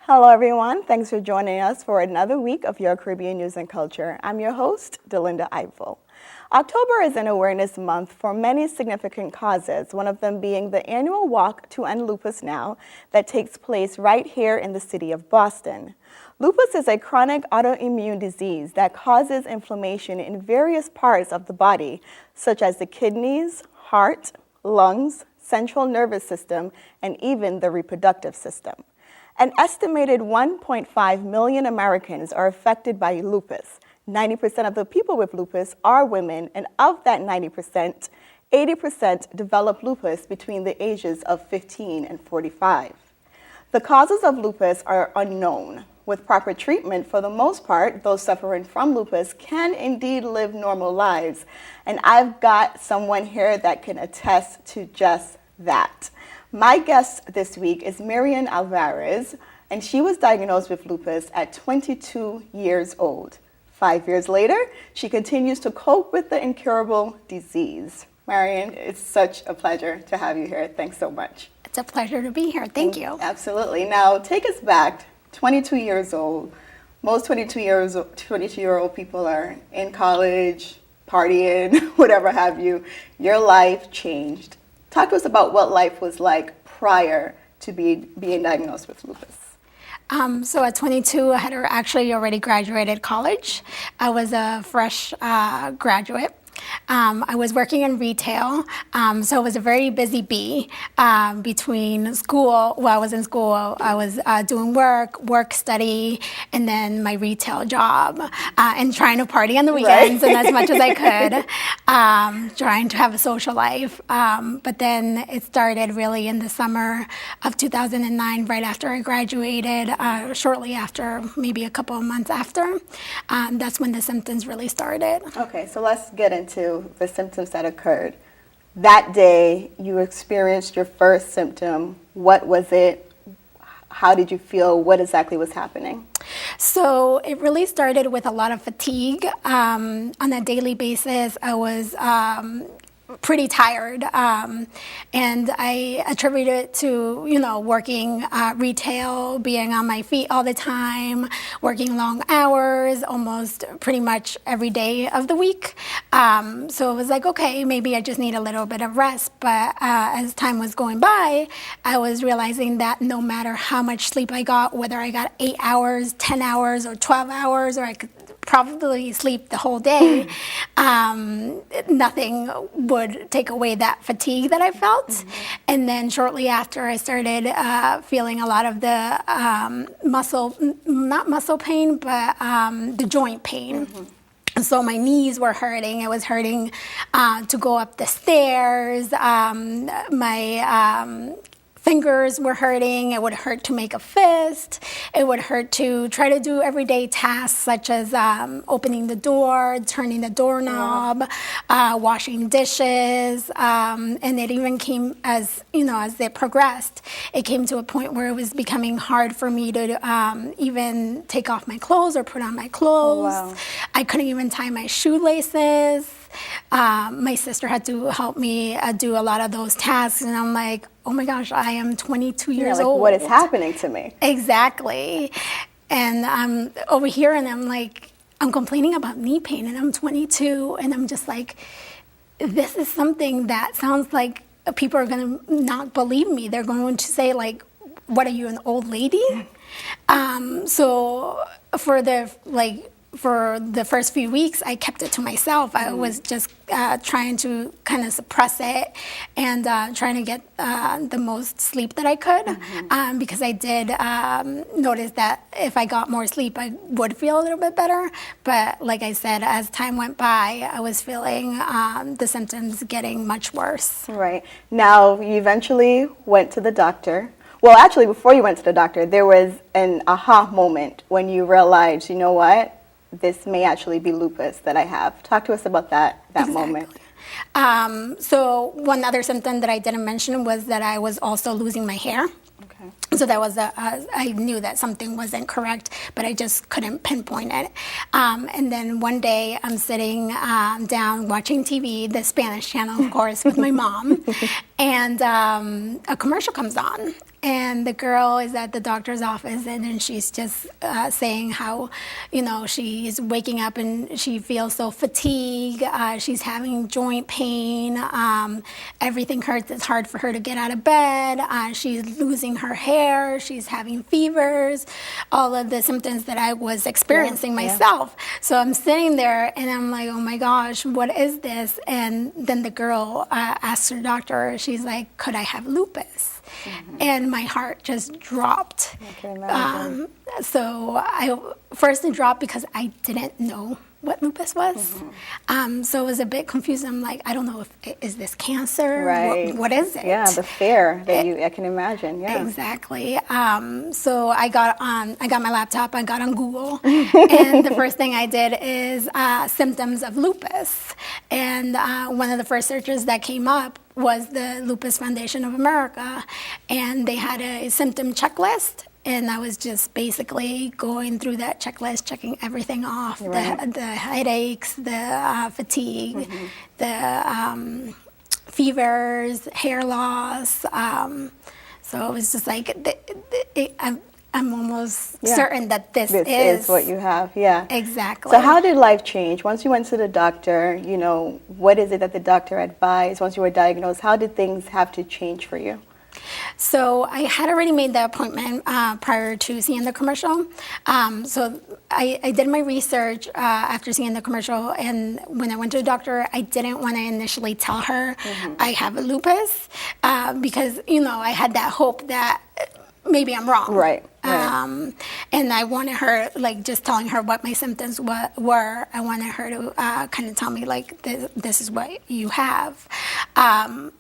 Hello, everyone. Thanks for joining us for another week of Your Caribbean News and Culture. I'm your host, Delinda Ivel. October is an awareness month for many significant causes, one of them being the annual Walk to End Lupus Now that takes place right here in the city of Boston. Lupus is a chronic autoimmune disease that causes inflammation in various parts of the body, such as the kidneys, heart, lungs, central nervous system, and even the reproductive system. An estimated 1.5 million Americans are affected by lupus. 90% of the people with lupus are women, and of that 90%, 80% develop lupus between the ages of 15 and 45. The causes of lupus are unknown. With proper treatment, for the most part, those suffering from lupus can indeed live normal lives. And I've got someone here that can attest to just that. My guest this week is Mirian Alvarez, and she was diagnosed with lupus at 22 years old. 5 years later, she continues to cope with the incurable disease. Mirian, it's such a pleasure to have you here. Thanks so much. It's a pleasure to be here. Thank you. Absolutely. Now, take us back, 22 years old. Most 22-year-old people are in college, partying, whatever have you. Your life changed. Talk to us about what life was like prior to being diagnosed with lupus. So at 22, I had actually already graduated college. I was a fresh graduate. I was working in retail, so it was a very busy bee between school. While I was in school, I was doing work, study, and then my retail job, and trying to party on the weekends and as much as I could, trying to have a social life. But then it started really in the summer of 2009, right after I graduated, shortly after, maybe a couple of months after. That's when the symptoms really started. Okay, so let's get into the symptoms that occurred. That day, you experienced your first symptom. What was it? How did you feel? What exactly was happening? So it really started with a lot of fatigue. On a daily basis, I was pretty tired, and I attribute it to, working retail, being on my feet all the time, working long hours, almost pretty much every day of the week. So it was like, okay, maybe I just need a little bit of rest. But as time was going by, I was realizing that no matter how much sleep I got, whether I got 8 hours, 10 hours, or 12 hours, or I could probably sleep the whole day, nothing would take away that fatigue that I felt. Mm-hmm. And then shortly after, I started feeling a lot of the not muscle pain, but the joint pain. Mm-hmm. So my knees were hurting. It was hurting to go up the stairs. My fingers were hurting. It would hurt to make a fist. It would hurt to try to do everyday tasks such as opening the door, turning the doorknob, washing dishes. And it even came as it progressed, it came to a point where it was becoming hard for me to even take off my clothes or put on my clothes. Oh, wow. I couldn't even tie my shoelaces. My sister had to help me do a lot of those tasks, and I'm like, oh my gosh, I am 22 years old. What is happening to me? Exactly. And I'm over here, and I'm like, I'm complaining about knee pain, and I'm 22, and I'm just like, this is something that sounds like people are going to not believe me. They're going to say, like, what are you, an old lady? So for the first few weeks, I kept it to myself. I was just trying to kind of suppress it and trying to get the most sleep that I could, because I did notice that if I got more sleep, I would feel a little bit better. But like I said, as time went by, I was feeling the symptoms getting much worse. Right. Now, you eventually went to the doctor. Well, actually, before you went to the doctor, there was an aha moment when you realized, you know what? This may actually be lupus that I have. Talk to us about that moment. So one other symptom that I didn't mention was that I was also losing my hair. Okay. So that was I knew that something wasn't correct, but I just couldn't pinpoint it. And then one day I'm sitting down watching TV, the Spanish channel, of course, with my mom, and a commercial comes on. And the girl is at the doctor's office, and then she's just saying how, she's waking up and she feels so fatigued. She's having joint pain. Everything hurts. It's hard for her to get out of bed. She's losing her hair. She's having fevers. All of the symptoms that I was experiencing myself. So I'm sitting there, and I'm like, oh my gosh, what is this? And then the girl asked her doctor, she's like, could I have lupus? And my heart just dropped. I can imagine. So it dropped because I didn't know what lupus was. So it was a bit confusing. I'm like, I don't know is this cancer? Right. What is it? Yeah, the fear that I can imagine. Yeah. Exactly. So I got my laptop. I got on Google, and the first thing I did is symptoms of lupus. And one of the first searches that came up was the Lupus Foundation of America, and they had a symptom checklist. And I was just basically going through that checklist, checking everything off, right. the headaches, the fatigue, the fevers, hair loss. So it was just like, I'm almost certain that this is what you have. Yeah. Exactly. So how did life change? Once you went to the doctor, what is it that the doctor advised? Once you were diagnosed, how did things have to change for you? So I had already made the appointment prior to seeing the commercial. So I did my research after seeing the commercial, and when I went to the doctor, I didn't want to initially tell her I have lupus because, I had that hope that maybe I'm wrong. Right. And I wanted her, just telling her what my symptoms were. I wanted her to kind of tell me, this is what you have.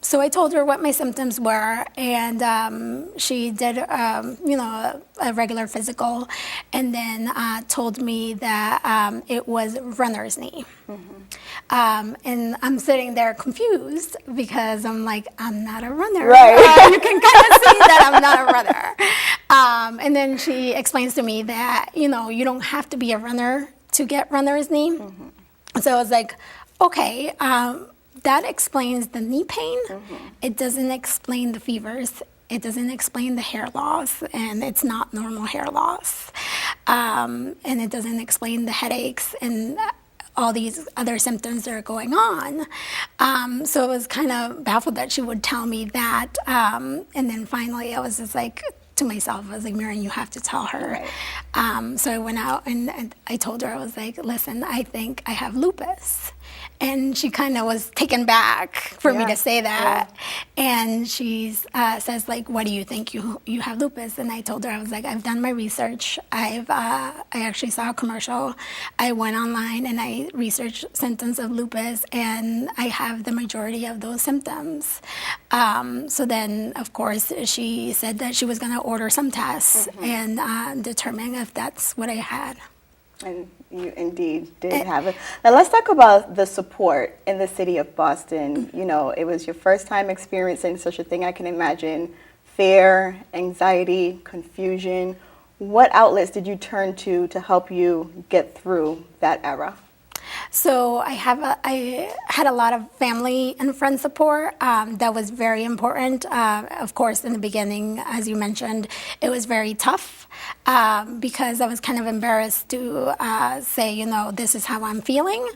So I told her what my symptoms were, and she did, a regular physical, and then told me that it was runner's knee. And I'm sitting there confused because I'm like, I'm not a runner. Right. You can kind of see that I'm not a runner. And then she explains to me that, you don't have to be a runner to get runner's knee. So I was like, okay, that explains the knee pain. It doesn't explain the fevers. It doesn't explain the hair loss, and it's not normal hair loss. And it doesn't explain the headaches and all these other symptoms that are going on. So I was kind of baffled that she would tell me that. And then finally I was just like, to myself, I was like, Mirian, you have to tell her. Right. So I went out and I told her, I was like, listen, I think I have lupus. And she kind of was taken back for me to say that. And she says, what do you think you have lupus? And I told her, I was like, I've done my research. I actually saw a commercial. I went online and I researched symptoms of lupus, and I have the majority of those symptoms. So then, of course, she said that she was going to order some tests and determine if that's what I had. And you indeed did have it. Now let's talk about the support in the city of Boston. It was your first time experiencing such a thing. I can imagine fear, anxiety, confusion. What outlets did you turn to help you get through that era? So I had a lot of family and friend support. That was very important. Of course, in the beginning, as you mentioned, it was very tough because I was kind of embarrassed to say, this is how I'm feeling.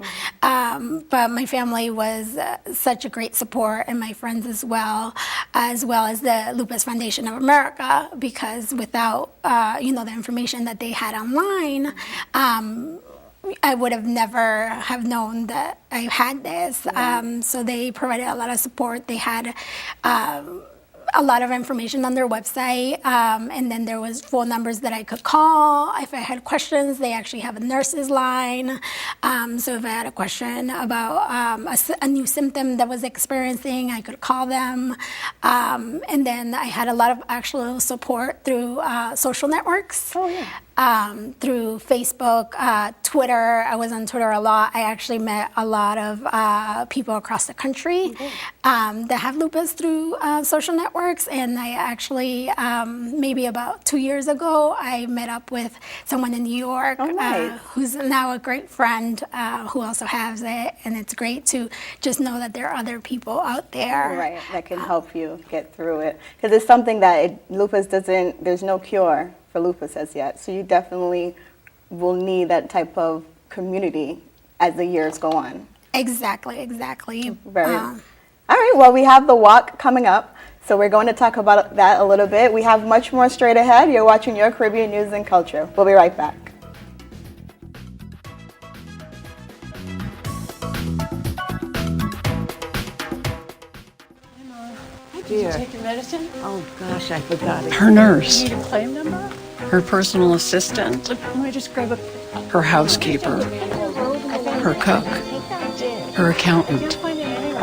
But my family was such a great support, and my friends as well as the Lupus Foundation of America, because without, the information that they had online, I would have never have known that I had this. So they provided a lot of support. They had a lot of information on their website, and then there was phone numbers that I could call if I had questions. They actually have a nurse's line. So if I had a question about a new symptom that I was experiencing, I could call them. And then I had a lot of actual support through social networks. through Facebook, Twitter. I was on Twitter a lot. I actually met a lot of people across the country that have lupus through social networks. And I actually, maybe about 2 years ago, I met up with someone in New York who's now a great friend who also has it. And it's great to just know that there are other people out there. Right, that can help you get through it. Because it's something that lupus doesn't, there's no cure for lupus as yet. So you definitely will need that type of community as the years go on. Exactly. All right, well, we have the walk coming up. So we're going to talk about that a little bit. We have much more straight ahead. You're watching Your Caribbean News and Culture. We'll be right back. Did you take your medicine? Oh gosh, I forgot it. Her nurse. You need a claim number? Her personal assistant. Let me just grab a... Her housekeeper. Her cook. Her accountant.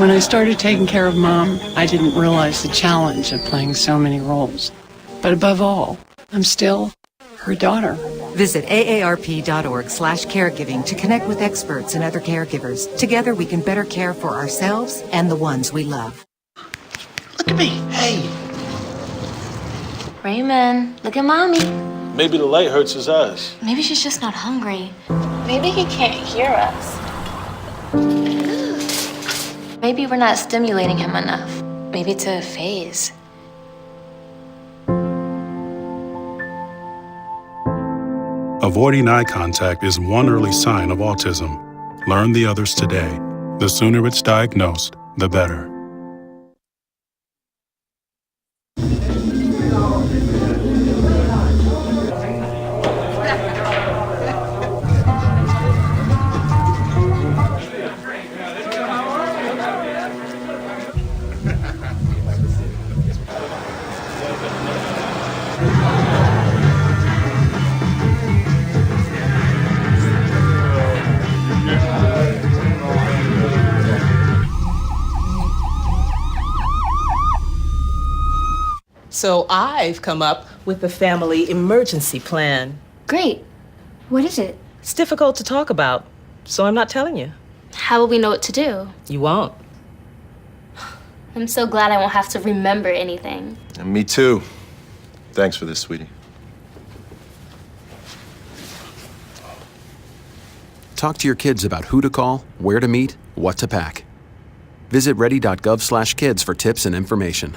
When I started taking care of Mom, I didn't realize the challenge of playing so many roles. But above all, I'm still her daughter. Visit aarp.org/caregiving to connect with experts and other caregivers. Together we can better care for ourselves and the ones we love. Look at me. Hey. Raymond, look at Mommy. Maybe the light hurts his eyes. Maybe she's just not hungry. Maybe he can't hear us. Maybe we're not stimulating him enough. Maybe it's a phase. Avoiding eye contact is one early sign of autism. Learn the others today. The sooner it's diagnosed, the better. So I've come up with a family emergency plan. Great. What is it? It's difficult to talk about, so I'm not telling you. How will we know what to do? You won't. I'm so glad I won't have to remember anything. And me too. Thanks for this, sweetie. Talk to your kids about who to call, where to meet, what to pack. Visit ready.gov/kids for tips and information.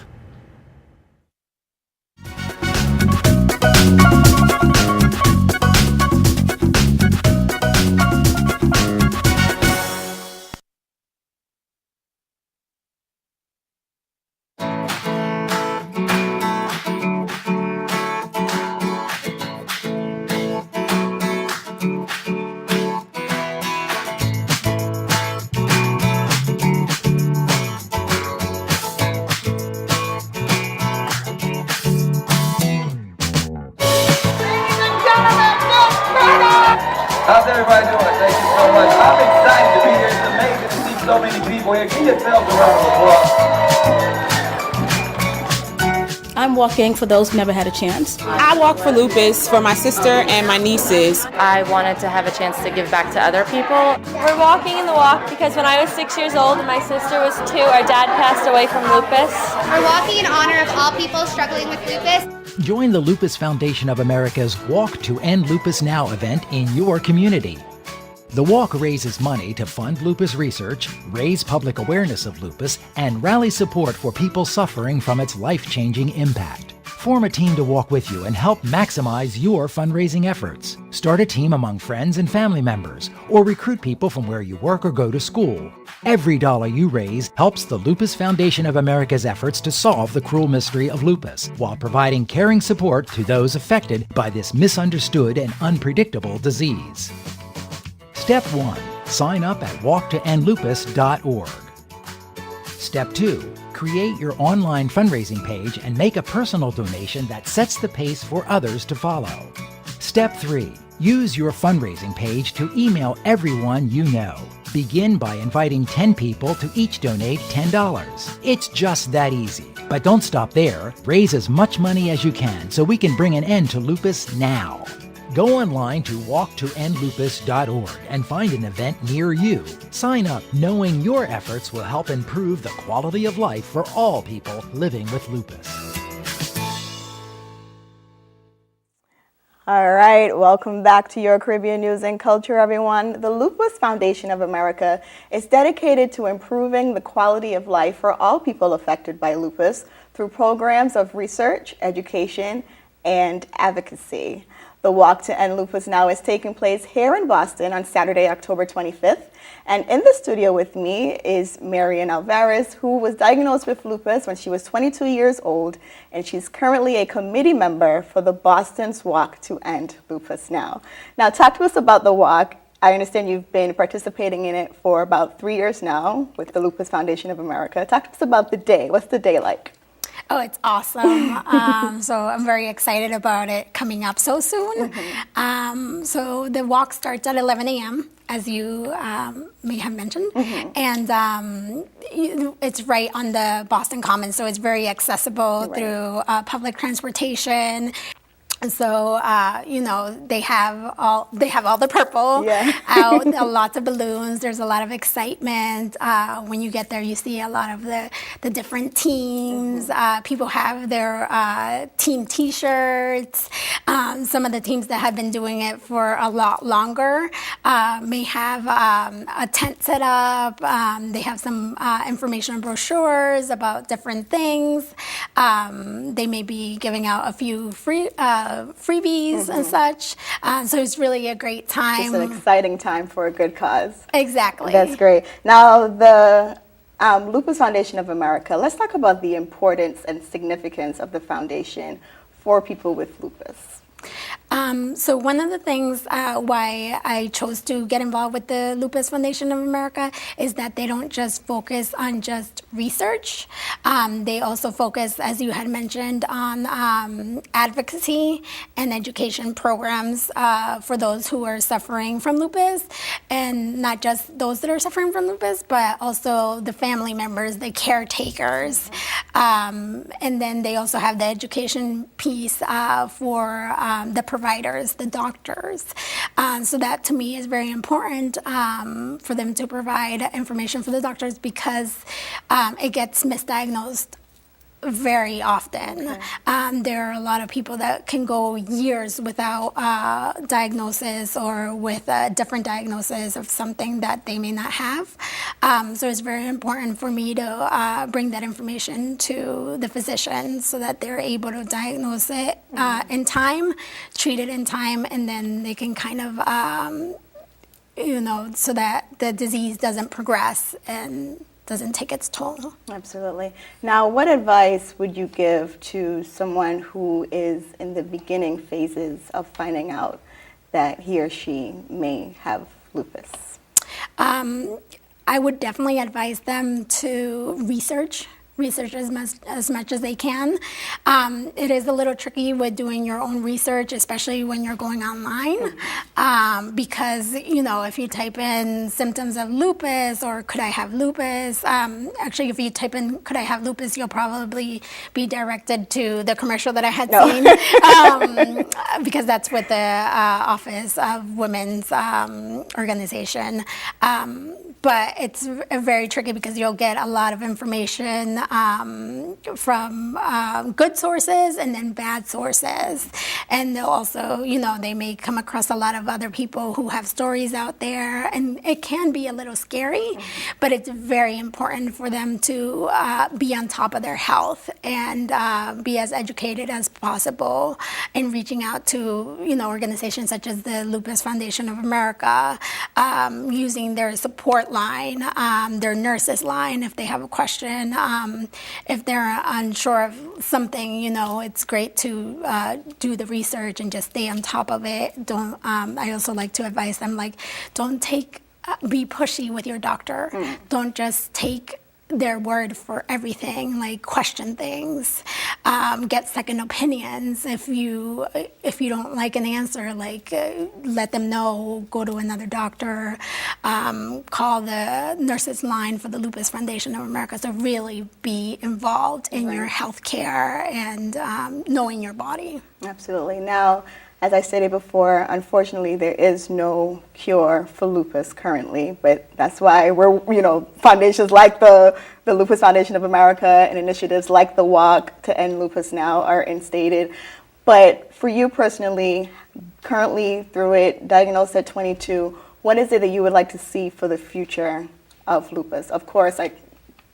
How's everybody doing? Thank you so much. I'm excited to be here. It's amazing to see so many people here. Give yourselves a round of applause. I'm walking for those who never had a chance. I walk for lupus for my sister and my nieces. I wanted to have a chance to give back to other people. We're walking in the walk because when I was 6 years old and my sister was 2, our dad passed away from lupus. We're walking in honor of all people struggling with lupus. Join the Lupus Foundation of America's Walk to End Lupus Now event in your community. The walk raises money to fund lupus research, raise public awareness of lupus, and rally support for people suffering from its life-changing impact. Form a team to walk with you and help maximize your fundraising efforts. Start a team among friends and family members, or recruit people from where you work or go to school. Every dollar you raise helps the Lupus Foundation of America's efforts to solve the cruel mystery of lupus, while providing caring support to those affected by this misunderstood and unpredictable disease. Step 1. Sign up at walktoendlupus.org. Step 2. Create your online fundraising page and make a personal donation that sets the pace for others to follow. Step 3. Use your fundraising page to email everyone you know. Begin by inviting 10 people to each donate $10. It's just that easy. But don't stop there. Raise as much money as you can so we can bring an end to lupus now. Go online to walktoendlupus.org and find an event near you. Sign up knowing your efforts will help improve the quality of life for all people living with lupus. All right, welcome back to Your Caribbean News and Culture, everyone. The Lupus Foundation of America is dedicated to improving the quality of life for all people affected by lupus through programs of research, education, and advocacy. The Walk to End Lupus Now is taking place here in Boston on Saturday, October 25th. And in the studio with me is Mirian Alvarez, who was diagnosed with lupus when she was 22 years old, and she's currently a committee member for the Boston's Walk to End Lupus Now. Now, talk to us about the walk. I understand you've been participating in it for about 3 years now with the Lupus Foundation of America. Talk to us about the day. What's the day like? Oh, it's awesome. So I'm very excited about it coming up so soon. So the walk starts at 11 a.m., as you may have mentioned. And it's right on the Boston Commons, so it's very accessible through public transportation. So, they have all the purple out, lots of balloons. There's a lot of excitement. When you get there, you see a lot of the different teams. People have their team T-shirts. Some of the teams that have been doing it for a lot longer may have a tent set up. They have some information brochures about different things. They may be giving out a few freebies and such. So it's really a great time. It's an exciting time for a good cause. Exactly. That's great. Now, the Lupus Foundation of America, let's talk about the importance and significance of the foundation for people with lupus. So one of the things why I chose to get involved with the Lupus Foundation of America is that they don't just focus on just research. They also focus, as you had mentioned, on advocacy and education programs for those who are suffering from lupus, and not just those that are suffering from lupus, but also the family members, the caretakers. And then they also have the education piece for the providers, the doctors. So that to me is very important for them to provide information for the doctors, because it gets misdiagnosed very often. There are a lot of people that can go years without diagnosis, or with a different diagnosis of something that they may not have. So it's very important for me to bring that information to the physicians so that they're able to diagnose it in time, treat it in time, and then they can kind of, so that the disease doesn't progress and doesn't take its toll. Absolutely. Now, what advice would you give to someone who is in the beginning phases of finding out that he or she may have lupus? I would definitely advise them to research as much as they can. It is a little tricky with doing your own research, especially when you're going online, because, if you type in symptoms of lupus or could I have lupus, actually, if you type in could I have lupus, you'll probably be directed to the commercial that I had seen, because that's with the Office of Women's Organization. But it's very tricky because you'll get a lot of information from good sources and then bad sources. And they'll also, they may come across a lot of other people who have stories out there, and it can be a little scary, but it's very important for them to be on top of their health and be as educated as possible in reaching out to, organizations such as the Lupus Foundation of America, using their support line, their nurses line if they have a question. If they're unsure of something, it's great to do the research and just stay on top of it. I also like to advise them, don't be pushy with your doctor. Don't just take their word for everything, question things, get second opinions. If you don't like an answer, let them know, go to another doctor, call the nurses line for the Lupus Foundation of America. So really be involved in your health care and knowing your body. Absolutely. Now, As I stated before, unfortunately, there is no cure for lupus currently, but that's why foundations like the Lupus Foundation of America and initiatives like the Walk to End Lupus Now are instated. But for you personally, currently through it, diagnosed at 22, what is it that you would like to see for the future of lupus? Of course, I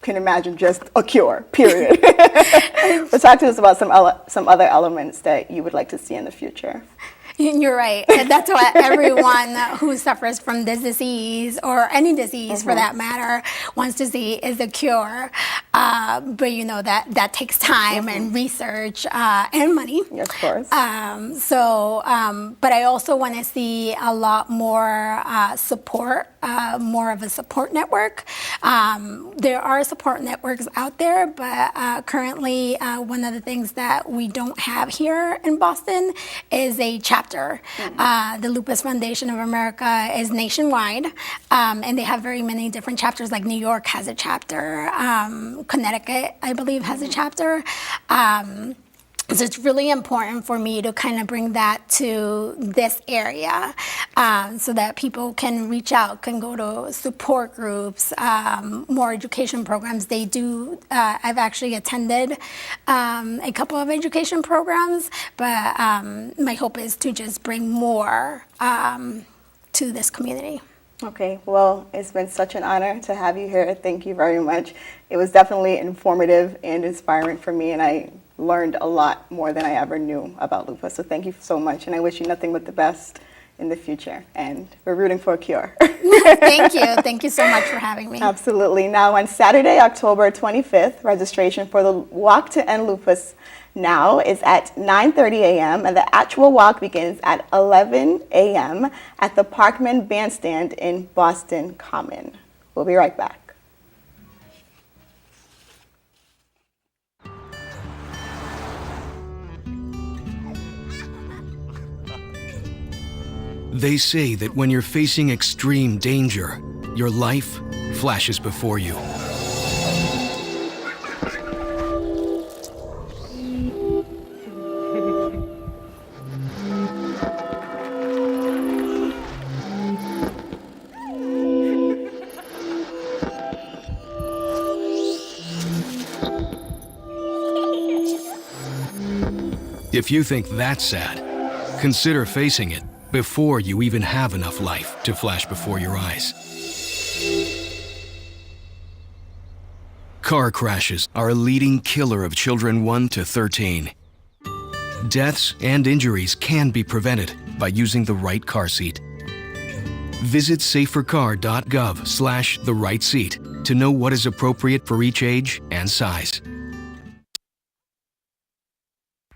can imagine just a cure, period. But talk to us about some other elements that you would like to see in the future. You're right. That's what everyone who suffers from this disease, or any disease for that matter, wants to see is a cure. But that takes time and research and money. Of course. But I also want to see a lot more support, more of a support network. There are support networks out there, but currently one of the things that we don't have here in Boston is a chapter. The Lupus Foundation of America is nationwide, and they have very many different chapters, like New York has a chapter, Connecticut, I believe, has a chapter. So it's really important for me to kind of bring that to this area so that people can reach out, can go to support groups, more education programs. They do, I've actually attended a couple of education programs, but my hope is to just bring more to this community. Okay, well, it's been such an honor to have you here. Thank you very much. It was definitely informative and inspiring for me, and I learned a lot more than I ever knew about lupus. So thank you so much, and I wish you nothing but the best in the future. And we're rooting for a cure. Thank you. Thank you so much for having me. Absolutely. Now, on Saturday, October 25th, registration for the Walk to End Lupus Now is at 9:30 a.m. and the actual walk begins at 11 a.m. at the Parkman Bandstand in Boston Common. We'll be right back. They say that when you're facing extreme danger, your life flashes before you. If you think that's sad, consider facing it before you even have enough life to flash before your eyes. Car crashes are a leading killer of children 1 to 13. Deaths and injuries can be prevented by using the right car seat. Visit safercar.gov/the-right-seat to know what is appropriate for each age and size.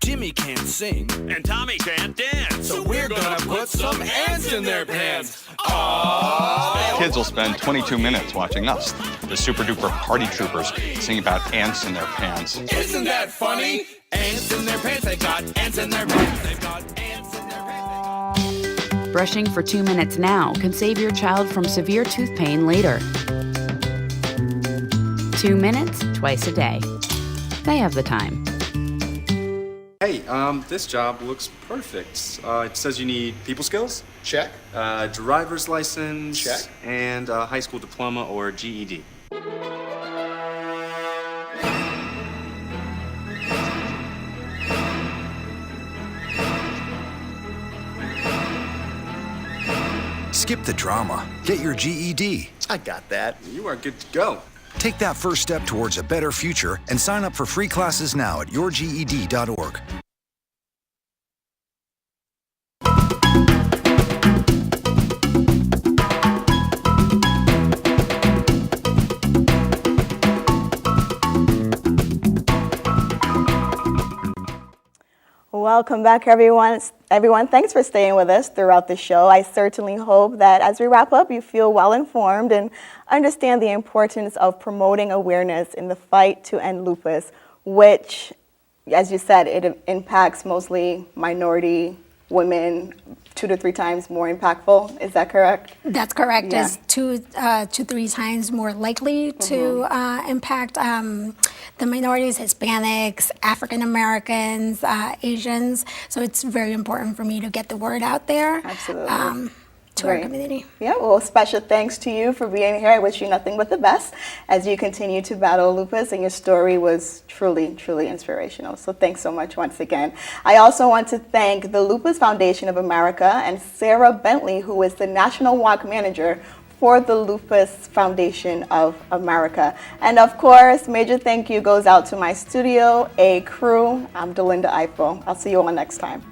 Jimmy can't sing, and Tommy can't dance, so we're gonna put some ants in their pants. Aww. Kids will spend 22 minutes watching us, the super duper party troopers, sing about ants in their pants. Isn't that funny? Ants in their pants, they've got ants in their pants, they've got ants in their pants. Brushing for 2 minutes now can save your child from severe tooth pain later. 2 minutes, twice a day. They have the time. Hey, this job looks perfect. It says you need people skills? Check. Driver's license? Check. And a high school diploma or GED. Skip the drama. Get your GED. I got that. You are good to go. Take that first step towards a better future and sign up for free classes now at yourged.org. Welcome back, everyone. Thanks for staying with us throughout the show. I certainly hope that as we wrap up, you feel well informed and understand the importance of promoting awareness in the fight to end lupus, which, as you said, it impacts mostly minority women 2 to 3 times more impactful. Is that correct? That's correct. Yeah. It's 2 to 3 times more likely to impact the minorities, Hispanics, African Americans, Asians. So it's very important for me to get the word out there. Absolutely. To our community. Yeah, well, special thanks to you for being here. I wish you nothing but the best as you continue to battle lupus, and your story was truly, truly inspirational. So thanks so much once again. I also want to thank the Lupus Foundation of America and Sarah Bentley, who is the National Walk Manager for the Lupus Foundation of America. And of course, major thank you goes out to my Studio A crew. I'm Delinda Eiffel. I'll see you all next time.